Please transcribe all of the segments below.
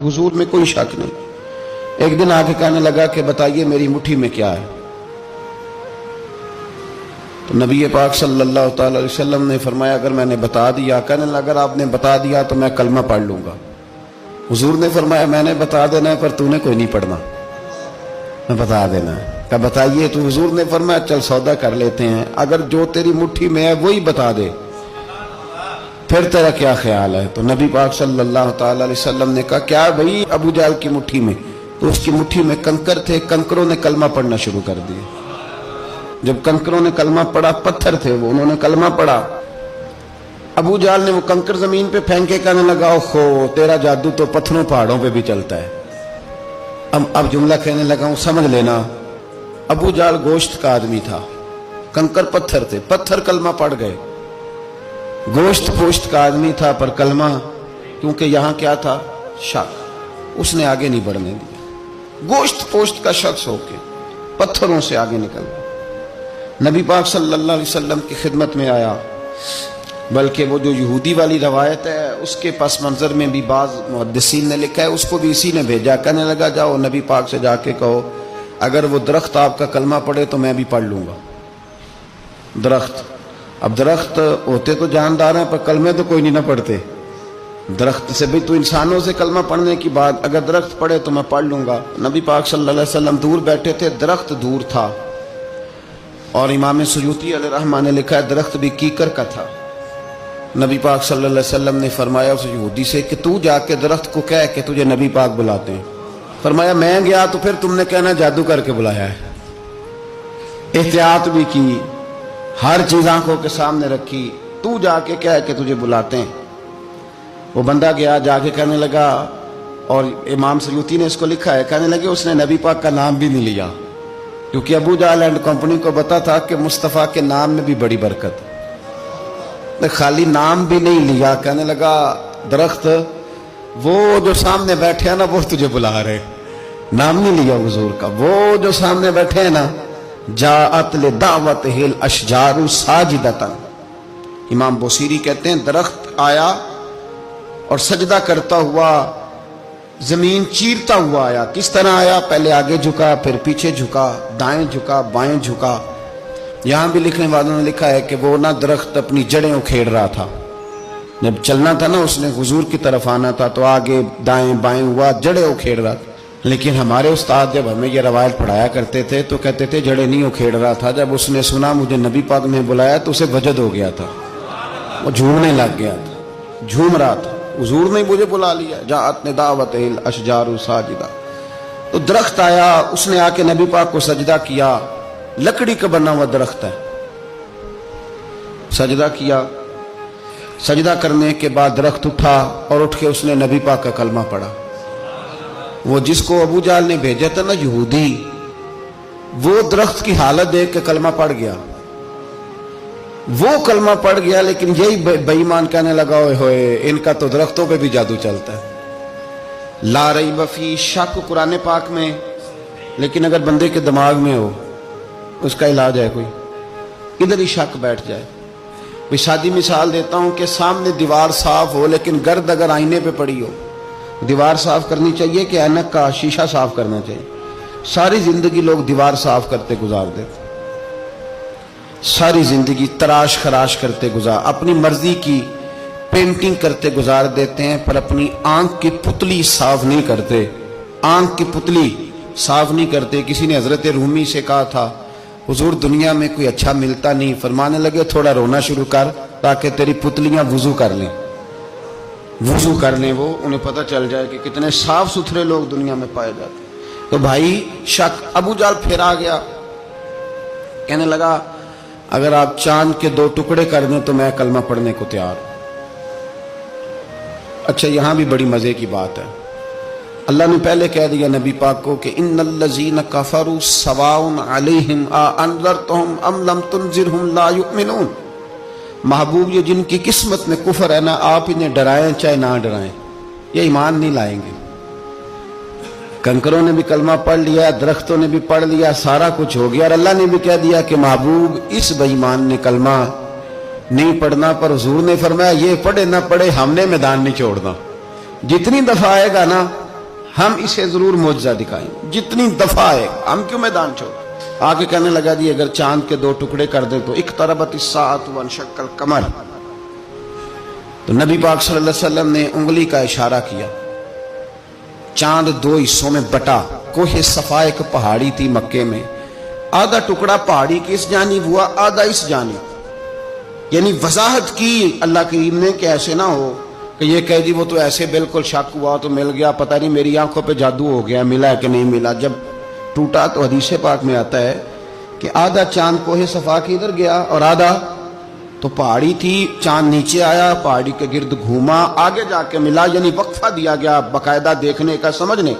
हुजूर में कोई शक नहीं। एक दिन आके कहने लगा कि बताइए मेरी मुट्ठी में क्या है। तो नबी पाक सल्लल्लाहु अलैहि वसल्लम ने फरमाया अगर मैंने बता दिया, कहने लगा अगर आपने बता दिया तो मैं कलमा पढ़ लूंगा। हुजूर ने फरमाया मैंने बता देना है पर तूने कोई नहीं पढ़ना, मैं बता देना है। कहा बताइए। तो हुजूर ने फरमाया चल सौदा कर लेते हैं, अगर जो तेरी मुट्ठी में है वही बता दे फिर तेरा क्या ख्याल है। तो नबी पाक सल्लल्लाहु अलैहि वसल्लम ने कहा क्या भाई अबू जहल की मुट्ठी में? तो उसकी मुट्ठी में कंकर थे, कंकरों ने कलमा पढ़ना शुरू कर दिया। जब कंकरों ने कलमा पढ़ा, पत्थर थे वो, उन्होंने कलमा पढ़ा। अबू जहल ने वो कंकर जमीन पे फेंके, कहने लगा ओहो तेरा जादू तो पत्थरों पहाड़ों पे भी चलता है। अब जुमला कहने लगा हूं समझ लेना। अबू जहल गोश्त का आदमी था, कंकर पत्थर थे, पत्थर कलमा पढ़ गए। गोश्त पोश्त का आदमी था पर कलमा, क्योंकि यहां क्या था शक, उसने आगे नहीं बढ़ने दिया। गोश्त पोश्त का शख्स होके पत्थरों से आगे निकल गया। नबी पाक सल्लल्लाहु अलैहि वसल्लम की खिदमत में आया। बल्कि वो जो यहूदी वाली रवायत है उसके पस मंजर में भी बाज मुहद्दिसीन ने लिखा है, उसको भी इसी ने भेजा। कहने लगा जाओ नबी पाक से जाके कहो अगर वो दरख्त आपका कलमा पढ़े तो मैं भी पढ़ लूंगा। दरख्त, अब दरख्त होते तो जानदार हैं पर कलमे तो कोई नहीं ना पढ़ते। दरख्त से भी तो इंसानों से कलमा पढ़ने की बात, अगर दरख्त पढ़े तो मैं पढ़ लूंगा। नबी पाक सल्लल्लाहु अलैहि वसल्लम दूर बैठे थे, दरख्त दूर था। और इमाम सुयूती अलैहिर्रहमा ने लिखा है दरख्त भी कीकर का था। नबी पाक सल्लल्लाहु अलैहि वसल्लम ने फरमाया उस यहूदी से कि तू जाके दरख्त को कह कि तुझे नबी पाक बुलाते हैं। फरमाया मैं गया तो फिर तुमने कहना जादू करके बुलाया है। एहतियात भी की, हर चीज आंखों के सामने रखी, तू जाके कह के तुझे बुलाते हैं। वो बंदा गया, जाके कहने लगा, और इमाम सयूती ने इसको लिखा है, कहने लगे उसने नबी पाक का नाम भी नहीं लिया, क्योंकि अबू जहल एंड कंपनी को पता था कि मुस्तफ़ा के नाम में भी बड़ी बरकत। खाली नाम भी नहीं लिया, कहने लगा दरख्त वो जो सामने बैठे हैं ना वो तुझे बुला रहे। नाम नहीं लिया हुजूर का, वो जो सामने बैठे हैं ना जाअत ले दावत हिल अशजारु साजिदतन। इमाम बोसीरी कहते हैं दरख्त आया और सजदा करता हुआ, जमीन चीरता हुआ आया। किस तरह आया? पहले आगे झुका, फिर पीछे झुका, दाएं झुका, बाएं झुका। यहां भी लिखने वालों ने लिखा है कि वो ना दरख्त अपनी जड़ें उखेड़ रहा था। जब चलना था ना उसने हुजूर की तरफ आना था तो आगे दाएं बाएं हुआ, जड़ें उखेड़ रहा था। लेकिन हमारे उस्ताद जब हमें ये रवायत पढ़ाया करते थे तो कहते थे जड़ें नहीं उखेड़ रहा था। जब उसने सुना मुझे नबी पाक ने बुलाया तो उसे वजद हो गया था, वो झूमने लग गया था, झूम रहा था। हुजूर ने मुझे बुला लिया, जाअत ने दावत हिल अशजारु साजिदा। तो दरख्त आया, उसने आके नबी पाक को सजदा किया। लकड़ी का बना हुआ दरख्त है, सजदा किया। सजदा करने के बाद दरख्त उठा और उठ के उसने नबी पाक का कलमा पढ़ा। वो जिसको अबू जहल ने भेजा था ना यहूदी, वो दरख्त की हालत देख के कलमा पढ़ गया। वो कलमा पढ़ गया, लेकिन यही बेईमान कहने लगा ओए होए इनका तो दरख्तों पे भी जादू चलता है। ला रईब फी, शक कुरान पाक में, लेकिन अगर बंदे के दिमाग में हो उसका इलाज है कोई, इधर ही शक बैठ जाए। भाई सादी मिसाल देता हूं कि सामने दीवार साफ हो लेकिन गर्द अगर आईने पे पड़ी हो, दीवार साफ करनी चाहिए कि ऐनक का शीशा साफ करना चाहिए? सारी जिंदगी लोग दीवार साफ करते गुजार देते, सारी जिंदगी तराश खराश करते गुजार, अपनी मर्जी की पेंटिंग करते गुजार देते हैं, पर अपनी आंख की पुतली साफ नहीं करते। आंख की पुतली साफ नहीं करते। किसी ने हजरत रूमी से कहा था हुजूर दुनिया में कोई अच्छा मिलता नहीं, फरमाने लगे थोड़ा रोना शुरू कर ताकि तेरी पुतलियां वुजू कर लें, वुजू कर लें। वो उन्हें पता चल जाए कि कितने साफ सुथरे लोग दुनिया में पाए जाते। तो भाई शक, अबू जहल फिर आ गया, कहने लगा अगर आप चांद के 2 टुकड़े कर दें तो मैं कलमा पढ़ने को तैयार। अच्छा यहां भी बड़ी मजे की बात है, अल्लाह ने पहले कह दिया नबी पाक को कि इन्नल्लज़ीना कफरू सवाउन अलैहिम आ अनज़रतहुम अम लम तुनज़िरहुम ला युमिनून। महबूब ये जिनकी किस्मत में कुफर है ना, आप इन्हें डराएं चाहे ना डराएं, ये ईमान नहीं लाएंगे। कंकरों ने भी कलमा पढ़ लिया, दरख्तों ने भी पढ़ लिया, सारा कुछ हो गया, और अल्लाह ने भी कह दिया कि महबूब इस बेईमान ने कलमा नहीं पढ़ना। पर हुजूर ने फरमाया ये पढ़े ना पढ़े हमने मैदान नहीं छोड़ना। जितनी दफा आएगा ना ہم اسے ضرور معجزہ دکھائیں، جتنی دفعہ ہے، ہم کیوں میدان چھوڑ؟ آگے کہنے لگا جی اگر چاند کے 2 ٹکڑے کر دیں تو اقتربت الساعۃ وانشق القمر، تو نبی پاک صلی اللہ علیہ وسلم نے انگلی کا اشارہ کیا، چاند 2 حصوں میں بٹا۔ کوہ صفا ایک پہاڑی تھی مکے میں، آدھا ٹکڑا پہاڑی کی اس جانب ہوا، آدھا اس جانب، یعنی وضاحت کی اللہ کریم نے کہ ایسے نہ ہو کہ یہ کہہ دی وہ تو ایسے بالکل شک ہوا تو مل گیا، پتہ نہیں میری آنکھوں پہ جادو ہو گیا، ملا ہے کہ نہیں ملا۔ جب ٹوٹا تو حدیث پاک میں آتا ہے کہ آدھا چاند کوہ صفا کی ادھر گیا اور آدھا تو پہاڑی تھی، چاند نیچے آیا، پہاڑی کے گرد گھوما، آگے جا کے ملا، یعنی وقفہ دیا گیا باقاعدہ دیکھنے کا، سمجھنے۔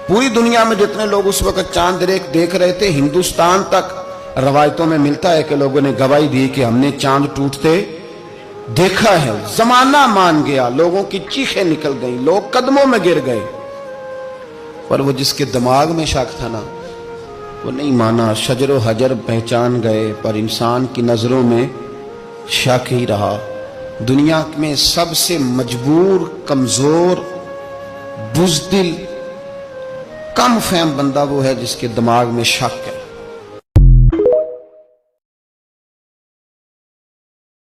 پوری دنیا میں جتنے لوگ اس وقت چاند دیکھ رہے تھے، ہندوستان تک روایتوں میں ملتا ہے کہ لوگوں نے گواہی دی کہ ہم نے چاند ٹوٹتے دیکھا ہے۔ زمانہ مان گیا، لوگوں کی چیخیں نکل گئیں، لوگ قدموں میں گر گئے، پر وہ جس کے دماغ میں شک تھا نا وہ نہیں مانا۔ شجر و حجر پہچان گئے پر انسان کی نظروں میں شک ہی رہا۔ دنیا میں سب سے مجبور، کمزور، بزدل، کم فہم بندہ وہ ہے جس کے دماغ میں شک ہے۔